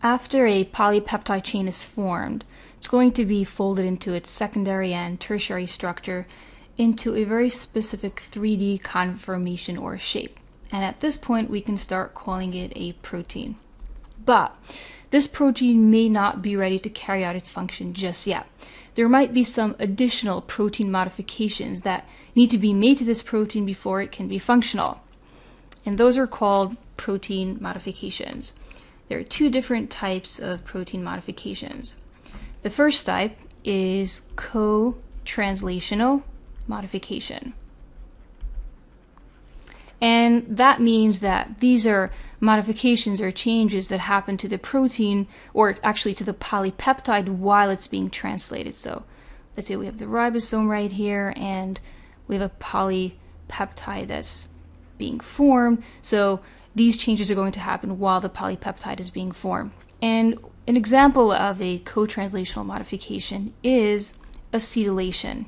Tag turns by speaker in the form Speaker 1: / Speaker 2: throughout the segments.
Speaker 1: After a polypeptide chain is formed, it's going to be folded into its secondary and tertiary structure into a very specific 3D conformation or shape. And at this point, we can start calling it a protein. But this protein may not be ready to carry out its function just yet. There might be some additional protein modifications that need to be made to this protein before it can be functional. And those are called protein modifications. There are two different types of protein modifications. The first type is co-translational modification. And that means that these are modifications or changes that happen to the protein, or actually to the polypeptide, while it's being translated. So let's say we have the ribosome right here, and we have a polypeptide that's being formed. So these changes are going to happen while the polypeptide is being formed. And an example of a co-translational modification is acetylation.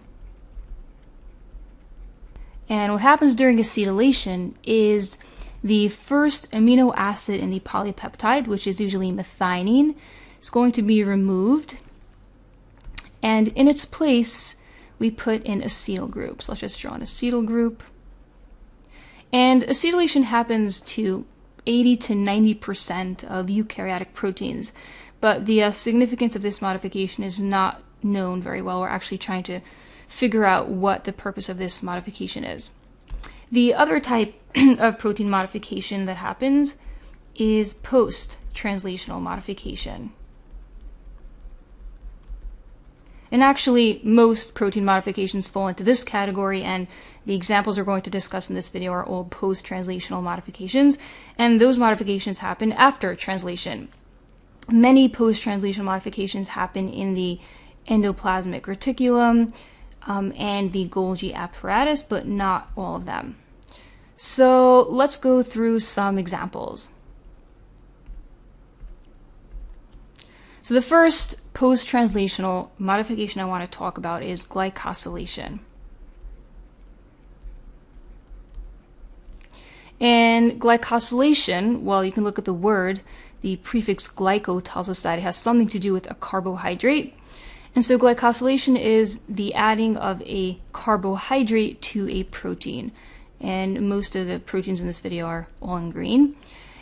Speaker 1: And what happens during acetylation is the first amino acid in the polypeptide, which is usually methionine, is going to be removed. And in its place, we put an acetyl group. So let's just draw an acetyl group. And acetylation happens to 80 to 90% of eukaryotic proteins. But the significance of this modification is not known very well. We're actually trying to figure out what the purpose of this modification is. The other type of protein modification that happens is post-translational modification. And actually, most protein modifications fall into this category, and the examples we're going to discuss in this video are all post-translational modifications, and those modifications happen after translation. Many post-translational modifications happen in the endoplasmic reticulum and the Golgi apparatus, but not all of them. So let's go through some examples. So the first post-translational modification I want to talk about is glycosylation. And glycosylation, well, you can look at the word. The prefix glyco tells us that it has something to do with a carbohydrate. And so glycosylation is the adding of a carbohydrate to a protein. And most of the proteins in this video are all in green.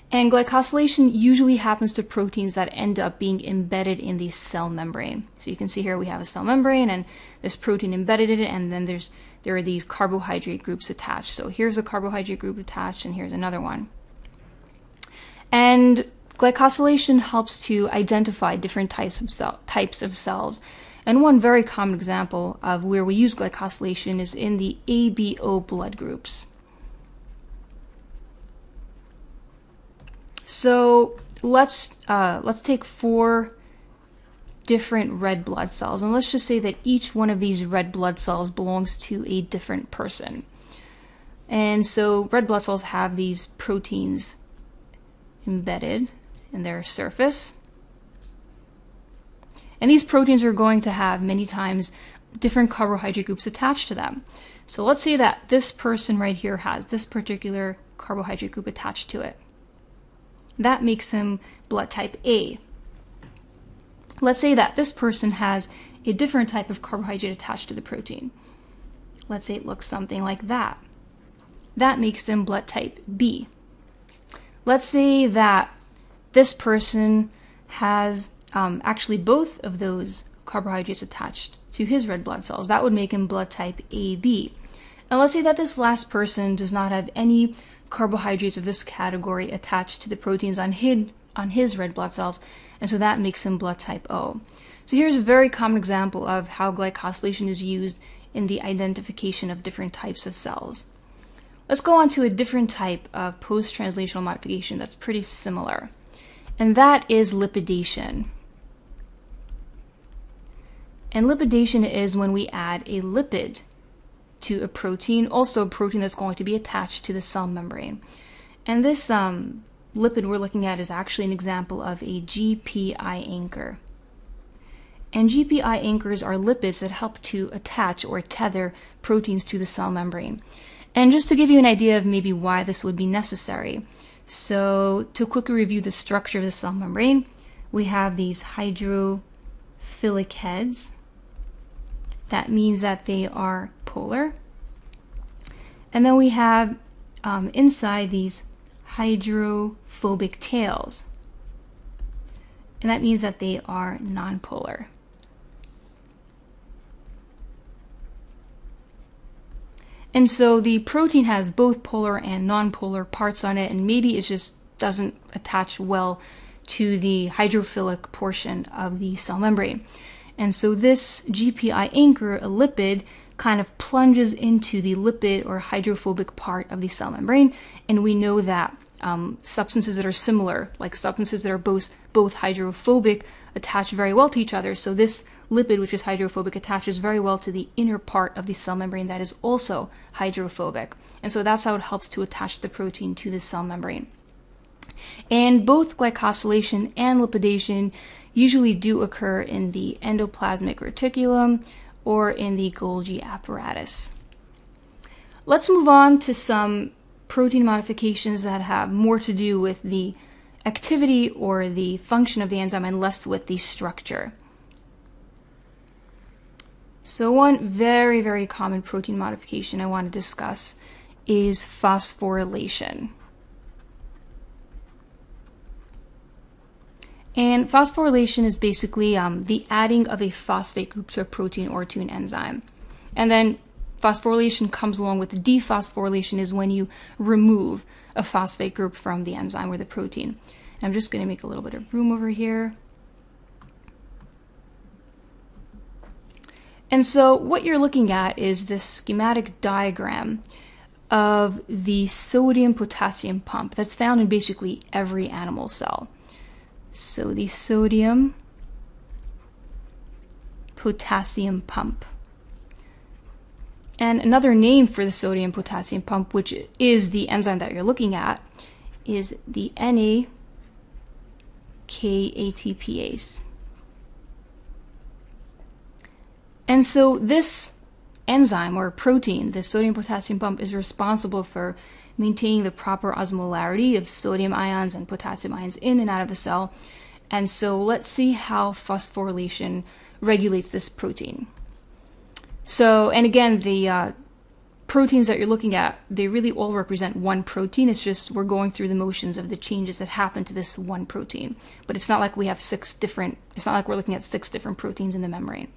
Speaker 1: And glycosylation usually happens to proteins that end up being embedded in the cell membrane. So you can see here we have a cell membrane and this protein embedded in it, and then there are these carbohydrate groups attached. So here's a carbohydrate group attached, and here's another one. And glycosylation helps to identify different types of cells. And one very common example of where we use glycosylation is in the ABO blood groups. So let's take 4 different red blood cells, and let's just say that each one of these red blood cells belongs to a different person. And so red blood cells have these proteins embedded in their surface. And these proteins are going to have many times different carbohydrate groups attached to them. So let's say that this person right here has this particular carbohydrate group attached to it. That makes him blood type A. Let's say that this person has a different type of carbohydrate attached to the protein. Let's say it looks something like that. That makes them blood type B. Let's say that this person has actually both of those carbohydrates attached to his red blood cells. That would make him blood type AB. And let's say that this last person does not have any carbohydrates of this category attached to the proteins on his red blood cells, and so that makes him blood type O. So here's a very common example of how glycosylation is used in the identification of different types of cells. Let's go on to a different type of post-translational modification that's pretty similar, and that is lipidation. And lipidation is when we add a lipid to a protein, also a protein that's going to be attached to the cell membrane. And this lipid we're looking at is actually an example of a GPI anchor. And GPI anchors are lipids that help to attach or tether proteins to the cell membrane. And just to give you an idea of maybe why this would be necessary, so to quickly review the structure of the cell membrane, we have these hydrophilic heads. That means that they are polar. And then we have inside these hydrophobic tails. And that means that they are nonpolar. And so the protein has both polar and nonpolar parts on it, and maybe it just doesn't attach well to the hydrophilic portion of the cell membrane. And so this GPI anchor, a lipid, kind of plunges into the lipid or hydrophobic part of the cell membrane, and we know that substances that are similar, like substances that are both hydrophobic, attach very well to each other. So this lipid, which is hydrophobic, attaches very well to the inner part of the cell membrane that is also hydrophobic. And so that's how it helps to attach the protein to the cell membrane. And both glycosylation and lipidation usually do occur in the endoplasmic reticulum or in the Golgi apparatus. Let's move on to some protein modifications that have more to do with the activity or the function of the enzyme and less with the structure. So one very, very common protein modification I want to discuss is phosphorylation. And phosphorylation is basically the adding of a phosphate group to a protein or to an enzyme. And then phosphorylation comes along with dephosphorylation, is when you remove a phosphate group from the enzyme or the protein. And I'm just going to make a little bit of room over here. And so what you're looking at is this schematic diagram of the sodium-potassium pump that's found in basically every animal cell. So the sodium-potassium pump. And another name for the sodium-potassium pump, which is the enzyme that you're looking at, is the NAKATPase. And so this enzyme or protein, the sodium-potassium pump, is responsible for maintaining the proper osmolarity of sodium ions and potassium ions in and out of the cell. And so let's see how phosphorylation regulates this protein. So, and again, the proteins that you're looking at, they really all represent one protein. It's just we're going through the motions of the changes that happen to this one protein. But it's not like we have it's not like we're looking at 6 different proteins in the membrane.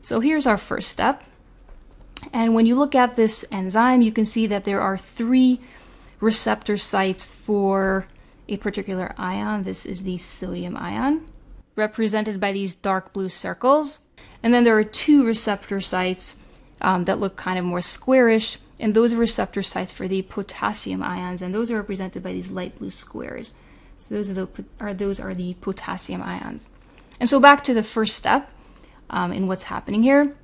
Speaker 1: So here's our first step. And when you look at this enzyme, you can see that there are 3 receptor sites for a particular ion. This is the sodium ion, represented by these dark blue circles. And then there are 2 receptor sites that look kind of more squarish, and those are receptor sites for the potassium ions, and those are represented by these light blue squares. So those are the potassium ions. And so back to the first step in what's happening here.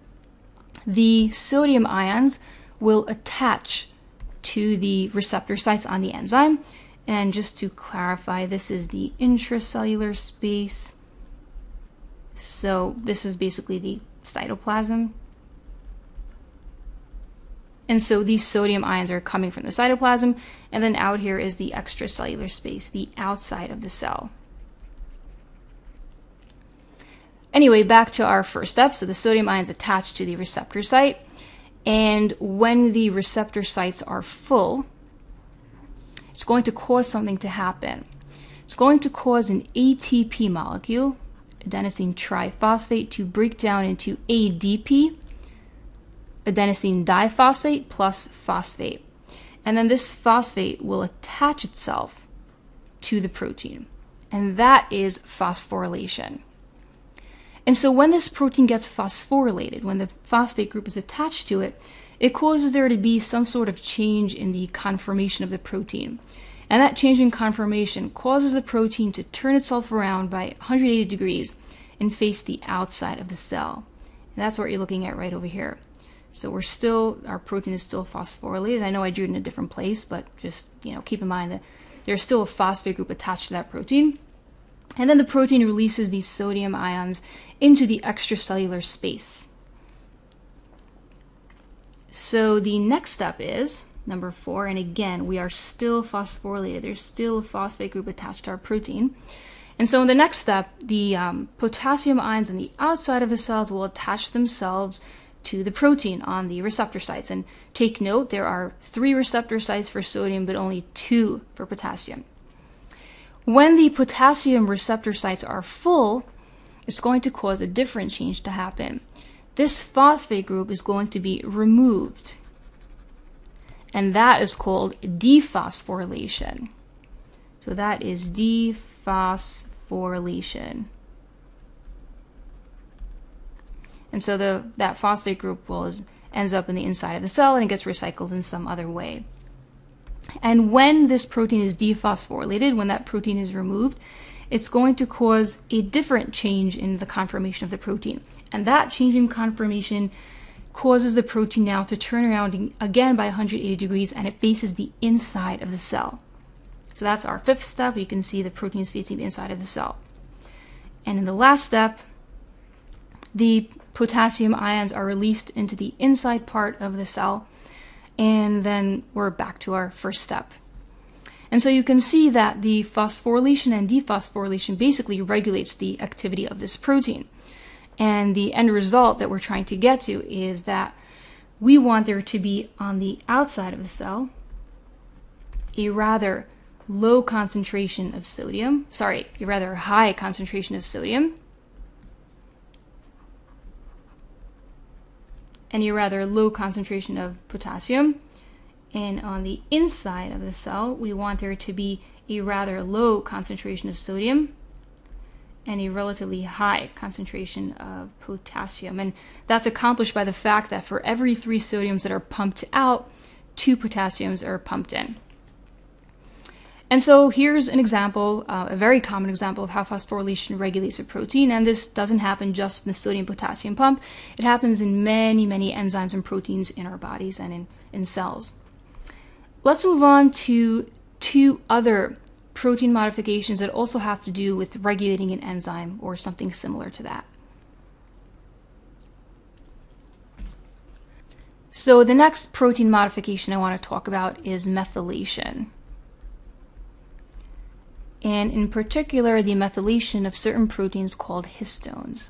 Speaker 1: The sodium ions will attach to the receptor sites on the enzyme. And just to clarify, this is the intracellular space. So this is basically the cytoplasm. And so these sodium ions are coming from the cytoplasm, and then out here is the extracellular space, the outside of the cell. Anyway, back to our first step. So the sodium ions attach to the receptor site, and when the receptor sites are full, it's going to cause something to happen. It's going to cause an ATP molecule, adenosine triphosphate, to break down into ADP, adenosine diphosphate plus phosphate. And then this phosphate will attach itself to the protein. And that is phosphorylation. And so when this protein gets phosphorylated, when the phosphate group is attached to it, it causes there to be some sort of change in the conformation of the protein. And that change in conformation causes the protein to turn itself around by 180 degrees and face the outside of the cell. And that's what you're looking at right over here. So our protein is still phosphorylated. I know I drew it in a different place, but just, keep in mind that there's still a phosphate group attached to that protein. And then the protein releases these sodium ions into the extracellular space. So the next step is number 4, and again, we are still phosphorylated. There's still a phosphate group attached to our protein. And so in the next step, the potassium ions on the outside of the cells will attach themselves to the protein on the receptor sites. And take note, there are 3 receptor sites for sodium, but only 2 for potassium. When the potassium receptor sites are full, it's going to cause a different change to happen. This phosphate group is going to be removed, and that is called dephosphorylation. So that is dephosphorylation. And so that phosphate group ends up in the inside of the cell and it gets recycled in some other way. And when this protein is dephosphorylated, when that protein is removed, it's going to cause a different change in the conformation of the protein. And that change in conformation causes the protein now to turn around again by 180 degrees, and it faces the inside of the cell. So that's our 5th step. You can see the protein is facing the inside of the cell. And in the last step, the potassium ions are released into the inside part of the cell, and then we're back to our first step. And so you can see that the phosphorylation and dephosphorylation basically regulates the activity of this protein. And the end result that we're trying to get to is that we want there to be on the outside of the cell a rather high concentration of sodium, and a rather low concentration of potassium. And on the inside of the cell, we want there to be a rather low concentration of sodium and a relatively high concentration of potassium. And that's accomplished by the fact that for every 3 sodiums that are pumped out, 2 potassiums are pumped in. And so here's an example, a very common example of how phosphorylation regulates a protein. And this doesn't happen just in the sodium-potassium pump. It happens in many, many enzymes and proteins in our bodies and in cells. Let's move on to 2 other protein modifications that also have to do with regulating an enzyme or something similar to that. So the next protein modification I want to talk about is methylation. And in particular, the methylation of certain proteins called histones.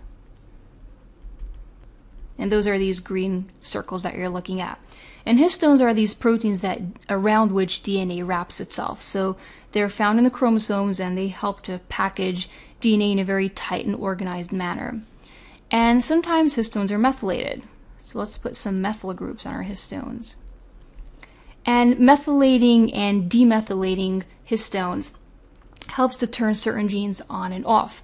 Speaker 1: And those are these green circles that you're looking at. And histones are these proteins around which DNA wraps itself. So they're found in the chromosomes and they help to package DNA in a very tight and organized manner. And sometimes histones are methylated. So let's put some methyl groups on our histones. And methylating and demethylating histones helps to turn certain genes on and off.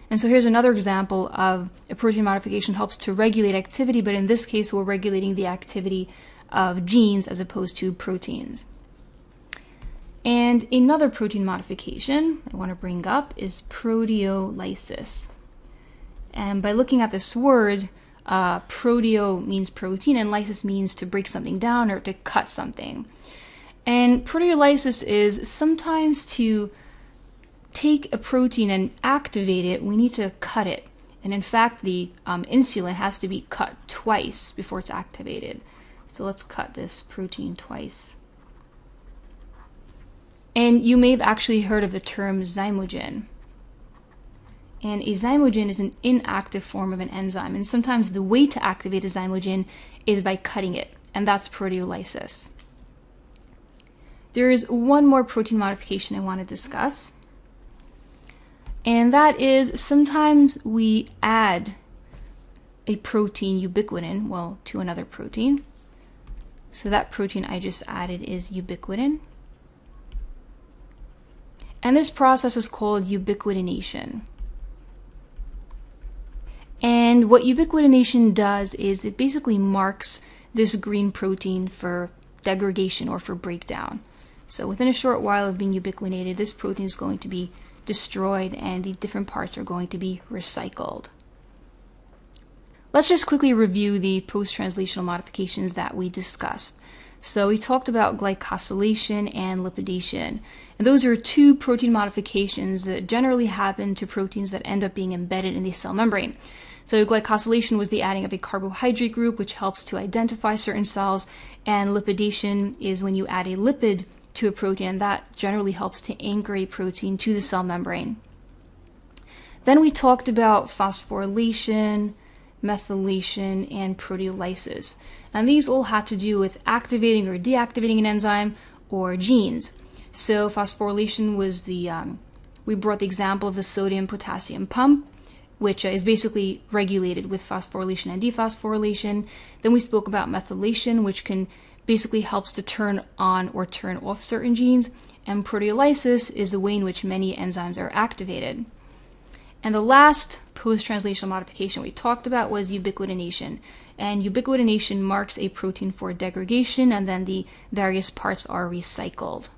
Speaker 1: And so here's another example of a protein modification helps to regulate activity, but in this case we're regulating the activity of genes as opposed to proteins. And another protein modification I want to bring up is proteolysis. And by looking at this word, proteo means protein and lysis means to break something down or to cut something. And proteolysis is sometimes to take a protein and activate it, we need to cut it. And in fact, the insulin has to be cut twice before it's activated. So let's cut this protein twice. And you may have actually heard of the term zymogen. And a zymogen is an inactive form of an enzyme. And sometimes the way to activate a zymogen is by cutting it. And that's proteolysis. There is one more protein modification I want to discuss. And that is sometimes we add a protein ubiquitin, to another protein. So that protein I just added is ubiquitin. And this process is called ubiquitination. And what ubiquitination does is it basically marks this green protein for degradation or for breakdown. So within a short while of being ubiquitinated, this protein is going to be destroyed and the different parts are going to be recycled. Let's just quickly review the post-translational modifications that we discussed. So we talked about glycosylation and lipidation. And those are 2 protein modifications that generally happen to proteins that end up being embedded in the cell membrane. So glycosylation was the adding of a carbohydrate group, which helps to identify certain cells, and lipidation is when you add a lipid to a protein that generally helps to anchor a protein to the cell membrane. Then we talked about phosphorylation, methylation, and proteolysis. And these all had to do with activating or deactivating an enzyme or genes. So phosphorylation was we brought the example of the sodium-potassium pump, which is basically regulated with phosphorylation and dephosphorylation. Then we spoke about methylation, which can basically helps to turn on or turn off certain genes. And proteolysis is the way in which many enzymes are activated. And the last post-translational modification we talked about was ubiquitination. And ubiquitination marks a protein for degradation, and then the various parts are recycled.